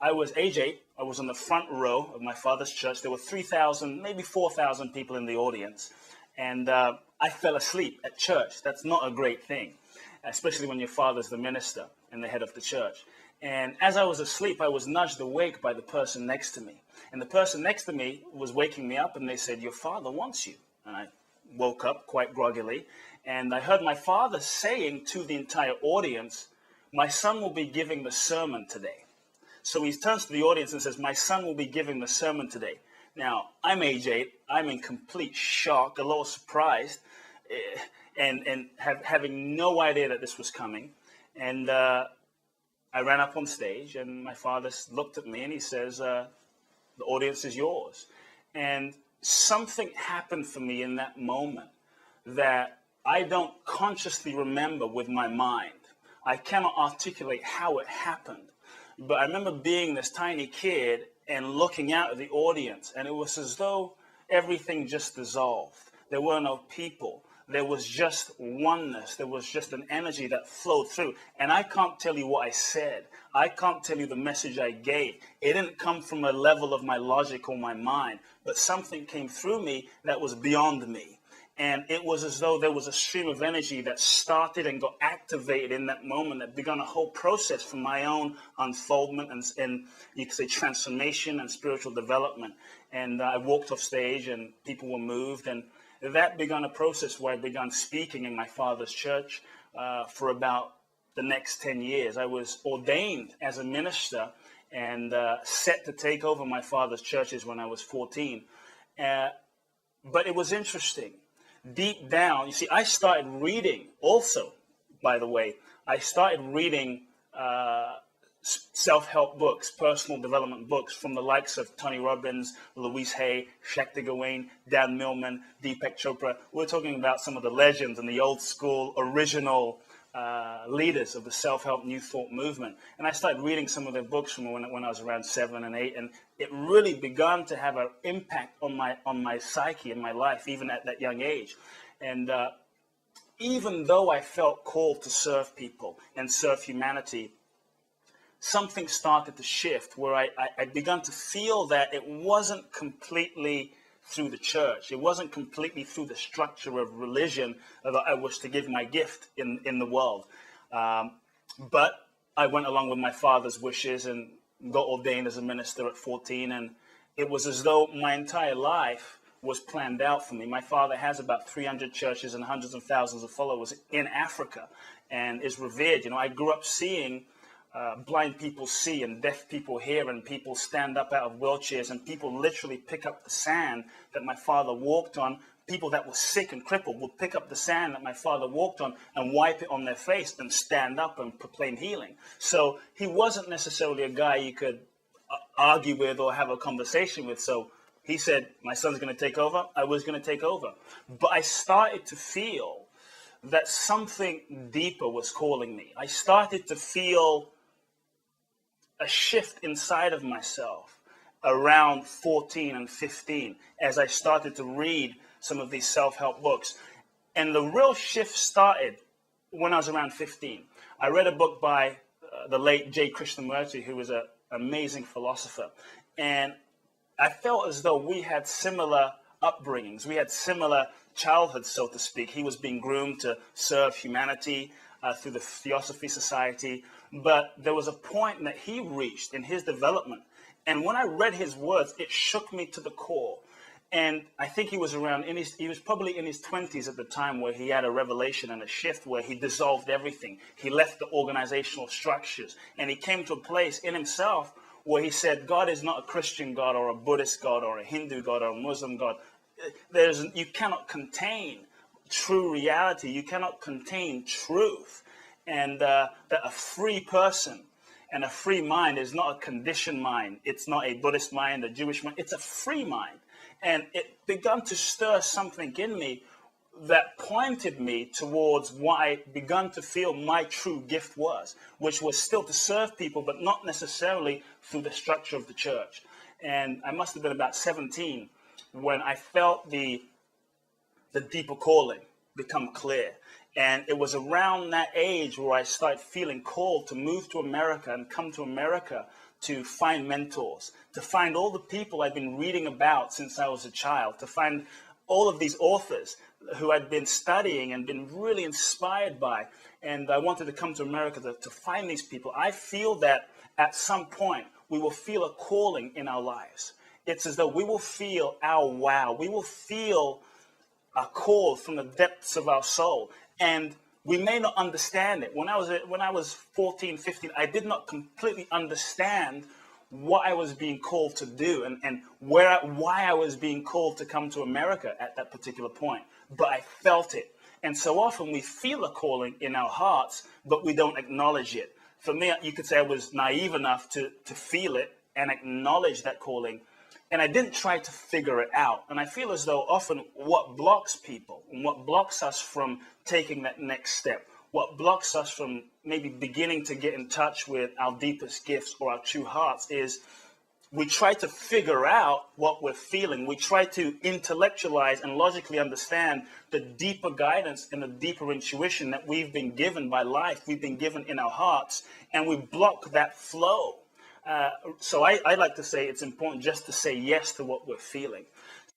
I was age 8. I was on the front row of my father's church. There were 3,000, maybe 4,000 people in the audience. And I fell asleep at church. That's not a great thing, especially when your father's the minister and the head of the church. And as I was asleep, I was nudged awake by the person next to me. And the person next to me was waking me up, and they said, "Your father wants you." And I woke up quite groggily, and I heard my father saying to the entire audience, "My son will be giving the sermon today." So he turns to the audience and says, "My son will be giving the sermon today." Now, I'm age 8. I'm in complete shock, a little surprised, and having no idea that this was coming. And I ran up on stage, and my father looked at me, and he says, "The audience is yours." And something happened for me in that moment that I don't consciously remember with my mind. I cannot articulate how it happened. But I remember being this tiny kid and looking out at the audience, and it was as though everything just dissolved. There were no people. There was just oneness. There was just an energy that flowed through. And I can't tell you what I said. I can't tell you the message I gave. It didn't come from a level of my logic or my mind, but something came through me that was beyond me. And it was as though there was a stream of energy that started and got activated in that moment that began a whole process for my own unfoldment and you could say transformation and spiritual development. And I walked off stage and people were moved, and that began a process where I began speaking in my father's church for about the next 10 years. I was ordained as a minister and set to take over my father's churches when I was 14. But it was interesting. Deep down, you see, I started reading also, by the way, I started reading self-help books, personal development books from the likes of Tony Robbins, Louise Hay, Shakti Gawain, Dan Millman, Deepak Chopra. We're talking about some of the legends and the old school original leaders of the self-help New Thought movement. And I started reading some of their books from when I was around 7 and 8, and it really began to have an impact on my psyche and my life, even at that young age. And even though I felt called to serve people and serve humanity, something started to shift where I began to feel that it wasn't completely through the church. It wasn't completely through the structure of religion that I was to give my gift in the world. But I went along with my father's wishes and got ordained as a minister at 14. And it was as though my entire life was planned out for me. My father has about 300 churches and hundreds of thousands of followers in Africa and is revered. You know, I grew up seeing blind people see and deaf people hear, and people stand up out of wheelchairs, and people literally pick up the sand that my father walked on. People that were sick and crippled would pick up the sand that my father walked on and wipe it on their face and stand up and proclaim healing. So he wasn't necessarily a guy you could argue with or have a conversation with. So he said, my son's going to take over. I was going to take over. But I started to feel that something deeper was calling me. I started to feel a shift inside of myself around 14 and 15 as I started to read some of these self-help books. And the real shift started when I was around 15. I read a book by the late J. Krishnamurti, who was an amazing philosopher. And I felt as though we had similar upbringings. We had similar childhoods, so to speak. He was being groomed to serve humanity through the Theosophy Society. But there was a point that he reached in his development. And when I read his words, it shook me to the core. And I think he was he was probably in his 20s at the time, where he had a revelation and a shift where he dissolved everything. He left the organizational structures, and he came to a place in himself where he said, God is not a Christian God or a Buddhist God or a Hindu God or a Muslim God. You cannot contain true reality. You cannot contain truth. And that a free person and a free mind is not a conditioned mind. It's not a Buddhist mind, a Jewish mind. It's a free mind. And it began to stir something in me that pointed me towards what I began to feel my true gift was, which was still to serve people, but not necessarily through the structure of the church. And I must have been about 17 when I felt the deeper calling become clear. And it was around that age where I started feeling called to move to America and come to America to find mentors, to find all the people I've been reading about since I was a child, to find all of these authors who I'd been studying and been really inspired by. And I wanted to come to America to find these people. I feel that at some point we will feel a calling in our lives. It's as though we will feel our wow. We will feel a call from the depths of our soul. And we may not understand it. When I was 14, 15, I did not completely understand what I was being called to do and why I was being called to come to America at that particular point. But I felt it. And so often we feel a calling in our hearts, but we don't acknowledge it. For me, you could say I was naive enough to feel it and acknowledge that calling. And I didn't try to figure it out. And I feel as though often what blocks people and what blocks us from taking that next step, what blocks us from maybe beginning to get in touch with our deepest gifts or our true hearts is we try to figure out what we're feeling. We try to intellectualize and logically understand the deeper guidance and the deeper intuition that we've been given by life, we've been given in our hearts, and we block that flow. So I like to say it's important just to say yes to what we're feeling.